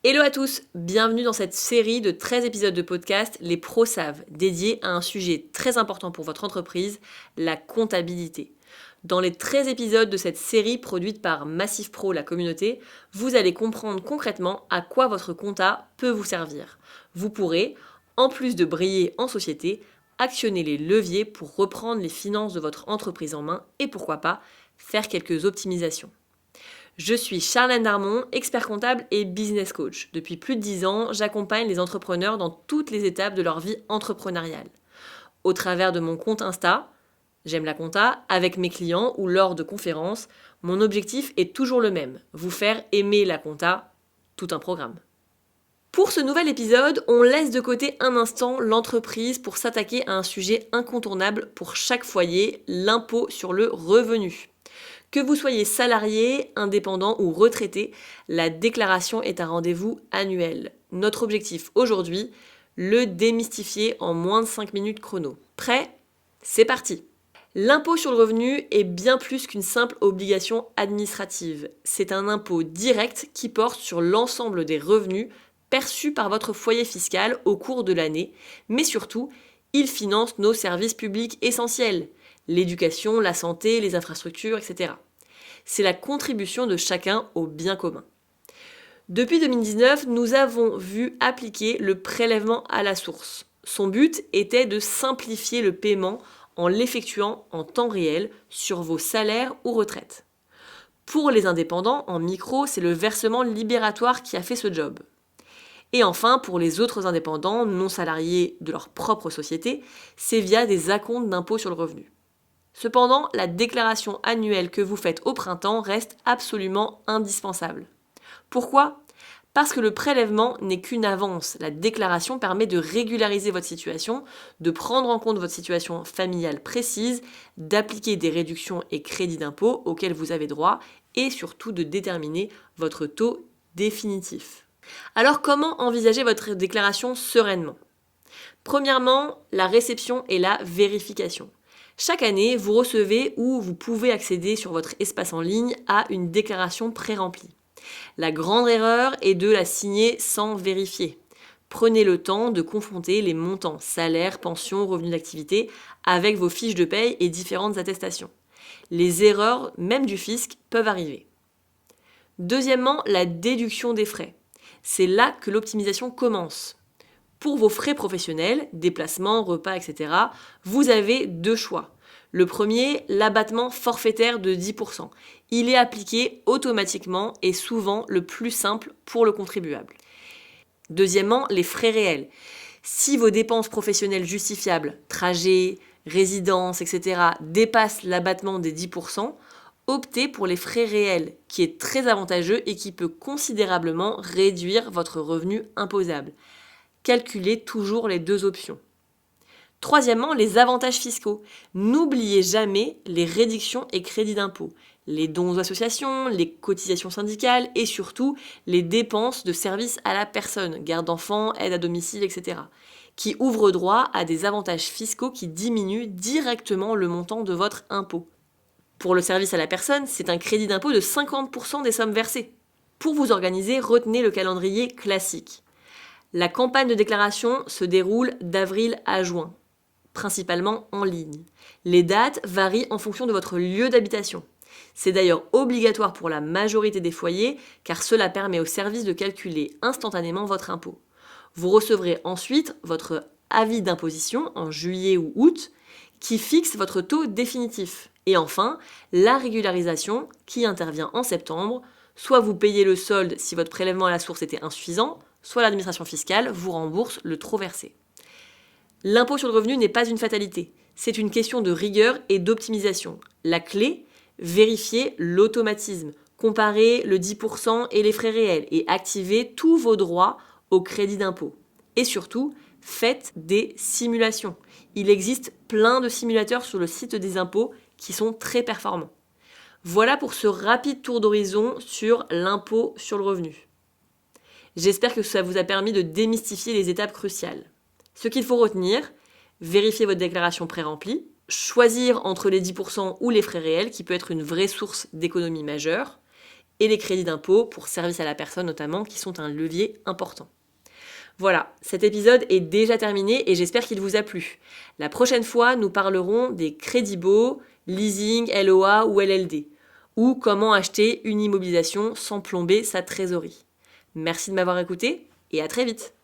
Hello à tous, bienvenue dans cette série de 13 épisodes de podcast Les pros savent, dédiés à un sujet très important pour votre entreprise, la comptabilité. Dans les 13 épisodes de cette série produite par Massif Pro, la communauté, vous allez comprendre concrètement à quoi votre compta peut vous servir. Vous pourrez, en plus de briller en société, actionner les leviers pour reprendre les finances de votre entreprise en main et pourquoi pas, faire quelques optimisations. Je suis Charlène Darmon, expert comptable et business coach. Depuis plus de 10 ans, j'accompagne les entrepreneurs dans toutes les étapes de leur vie entrepreneuriale. Au travers de mon compte Insta, J'aime la compta, avec mes clients ou lors de conférences, mon objectif est toujours le même, vous faire aimer la compta, tout un programme. Pour ce nouvel épisode, on laisse de côté un instant l'entreprise pour s'attaquer à un sujet incontournable pour chaque foyer, l'impôt sur le revenu. Que vous soyez salarié, indépendant ou retraité, la déclaration est un rendez-vous annuel. Notre objectif aujourd'hui, le démystifier en moins de 5 minutes chrono. Prêt ? C'est parti ! L'impôt sur le revenu est bien plus qu'une simple obligation administrative. C'est un impôt direct qui porte sur l'ensemble des revenus perçus par votre foyer fiscal au cours de l'année, mais surtout, il finance nos services publics essentiels, l'éducation, la santé, les infrastructures, etc. C'est la contribution de chacun au bien commun. Depuis 2019, nous avons vu appliquer le prélèvement à la source. Son but était de simplifier le paiement en l'effectuant en temps réel sur vos salaires ou retraites. Pour les indépendants, en micro, c'est le versement libératoire qui a fait ce job. Et enfin, pour les autres indépendants non salariés de leur propre société, c'est via des acomptes d'impôt sur le revenu. Cependant, la déclaration annuelle que vous faites au printemps reste absolument indispensable. Pourquoi ? Parce que le prélèvement n'est qu'une avance. La déclaration permet de régulariser votre situation, de prendre en compte votre situation familiale précise, d'appliquer des réductions et crédits d'impôt auxquels vous avez droit et surtout de déterminer votre taux définitif. Alors comment envisager votre déclaration sereinement ? Premièrement, la réception et la vérification. Chaque année, vous recevez ou vous pouvez accéder sur votre espace en ligne à une déclaration pré-remplie. La grande erreur est de la signer sans vérifier. Prenez le temps de confronter les montants, salaires, pensions, revenus d'activité avec vos fiches de paye et différentes attestations. Les erreurs, même du fisc, peuvent arriver. Deuxièmement, la déduction des frais. C'est là que l'optimisation commence. Pour vos frais professionnels, déplacements, repas, etc., vous avez deux choix. Le premier, l'abattement forfaitaire de 10%. Il est appliqué automatiquement et souvent le plus simple pour le contribuable. Deuxièmement, les frais réels. Si vos dépenses professionnelles justifiables, trajets, résidences, etc., dépassent l'abattement des 10%, optez pour les frais réels, qui est très avantageux et qui peut considérablement réduire votre revenu imposable. Calculez toujours les deux options. Troisièmement, les avantages fiscaux. N'oubliez jamais les réductions et crédits d'impôt, les dons aux associations, les cotisations syndicales et surtout les dépenses de services à la personne, garde d'enfants, aide à domicile, etc., qui ouvrent droit à des avantages fiscaux qui diminuent directement le montant de votre impôt. Pour le service à la personne, c'est un crédit d'impôt de 50% des sommes versées. Pour vous organiser, retenez le calendrier classique. La campagne de déclaration se déroule d'avril à juin, principalement en ligne. Les dates varient en fonction de votre lieu d'habitation. C'est d'ailleurs obligatoire pour la majorité des foyers car cela permet au service de calculer instantanément votre impôt. Vous recevrez ensuite votre avis d'imposition en juillet ou août qui fixe votre taux définitif. Et enfin, la régularisation qui intervient en septembre. Soit vous payez le solde si votre prélèvement à la source était insuffisant, soit l'administration fiscale vous rembourse le trop versé. L'impôt sur le revenu n'est pas une fatalité, c'est une question de rigueur et d'optimisation. La clé, vérifiez l'automatisme, comparez le 10% et les frais réels et activez tous vos droits au crédit d'impôt. Et surtout, faites des simulations. Il existe plein de simulateurs sur le site des impôts qui sont très performants. Voilà pour ce rapide tour d'horizon sur l'impôt sur le revenu. J'espère que ça vous a permis de démystifier les étapes cruciales. Ce qu'il faut retenir, vérifier votre déclaration pré-remplie, choisir entre les 10% ou les frais réels qui peut être une vraie source d'économie majeure, et les crédits d'impôt pour service à la personne notamment, qui sont un levier important. Voilà, cet épisode est déjà terminé et j'espère qu'il vous a plu. La prochaine fois, nous parlerons des crédits baux, leasing, LOA ou LLD, ou comment acheter une immobilisation sans plomber sa trésorerie. Merci de m'avoir écouté et à très vite.